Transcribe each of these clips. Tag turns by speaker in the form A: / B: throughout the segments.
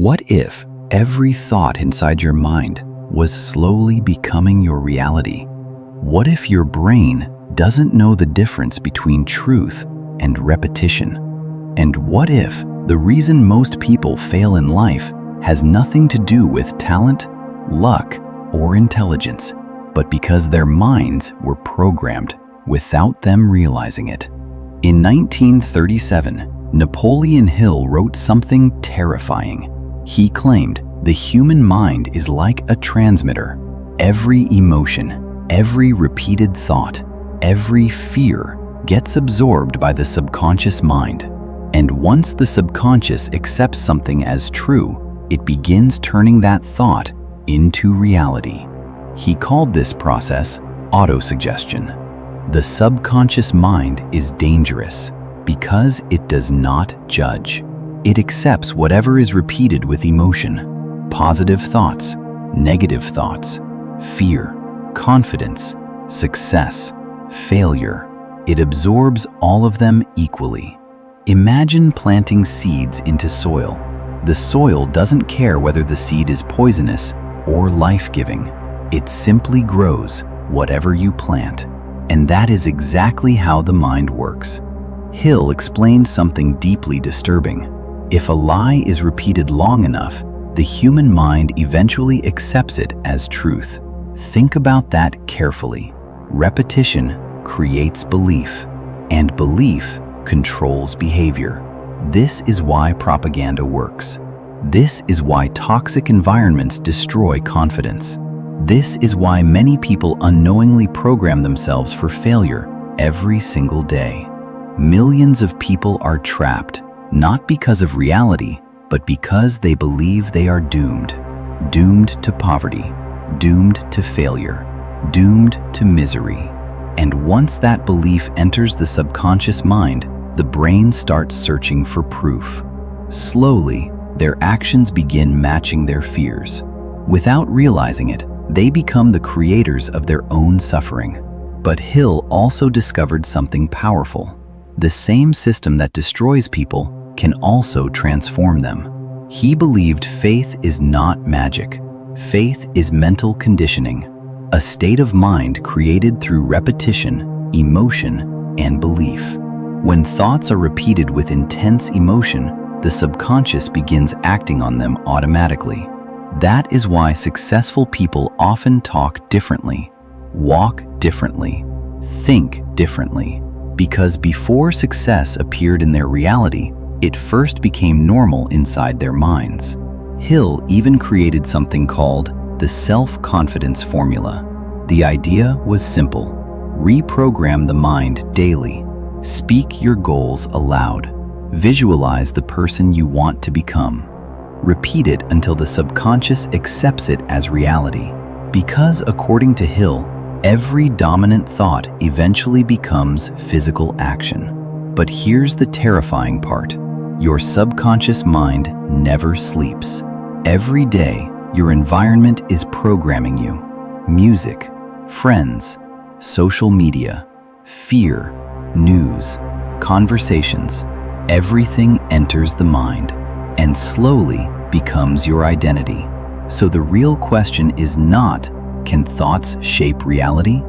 A: What if every thought inside your mind was slowly becoming your reality? What if your brain doesn't know the difference between truth and repetition? And what if the reason most people fail in life has nothing to do with talent, luck, or intelligence, but because their minds were programmed without them realizing it? In 1937, Napoleon Hill wrote something terrifying. He claimed the human mind is like a transmitter. Every emotion, every repeated thought, every fear gets absorbed by the subconscious mind. And once the subconscious accepts something as true, it begins turning that thought into reality. He called this process autosuggestion. The subconscious mind is dangerous because it does not judge. It accepts whatever is repeated with emotion: positive thoughts, negative thoughts, fear, confidence, success, failure. It absorbs all of them equally. Imagine planting seeds into soil. The soil doesn't care whether the seed is poisonous or life-giving. It simply grows whatever you plant. And that is exactly how the mind works. Hill explained something deeply disturbing. If a lie is repeated long enough, the human mind eventually accepts it as truth. Think about that carefully. Repetition creates belief, and belief controls behavior. This is why propaganda works. This is why toxic environments destroy confidence. This is why many people unknowingly program themselves for failure every single day. Millions of people are trapped, not because of reality, but because they believe they are doomed. Doomed to poverty, doomed to failure, doomed to misery. And once that belief enters the subconscious mind, the brain starts searching for proof. Slowly, their actions begin matching their fears. Without realizing it, they become the creators of their own suffering. But Hill also discovered something powerful. The same system that destroys people can also transform them. He believed faith is not magic. Faith is mental conditioning, a state of mind created through repetition, emotion, and belief. When thoughts are repeated with intense emotion, the subconscious begins acting on them automatically. That is why successful people often talk differently, walk differently, think differently. Because before success appeared in their reality, it first became normal inside their minds. Hill even created something called the self-confidence formula. The idea was simple: reprogram the mind daily. Speak your goals aloud. Visualize the person you want to become. Repeat it until the subconscious accepts it as reality. Because according to Hill, every dominant thought eventually becomes physical action. But here's the terrifying part. Your subconscious mind never sleeps. Every day, your environment is programming you. Music, friends, social media, fear, news, conversations. Everything enters the mind and slowly becomes your identity. So the real question is not, can thoughts shape reality?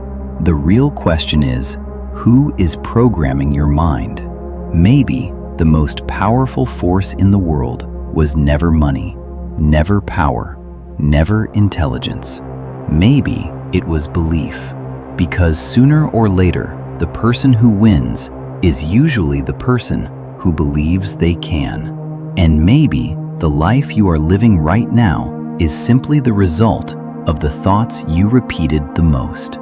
A: The real question is, who is programming your mind? Maybe the most powerful force in the world was never money, never power, never intelligence. Maybe it was belief, because sooner or later, the person who wins is usually the person who believes they can. And maybe the life you are living right now is simply the result of the thoughts you repeated the most.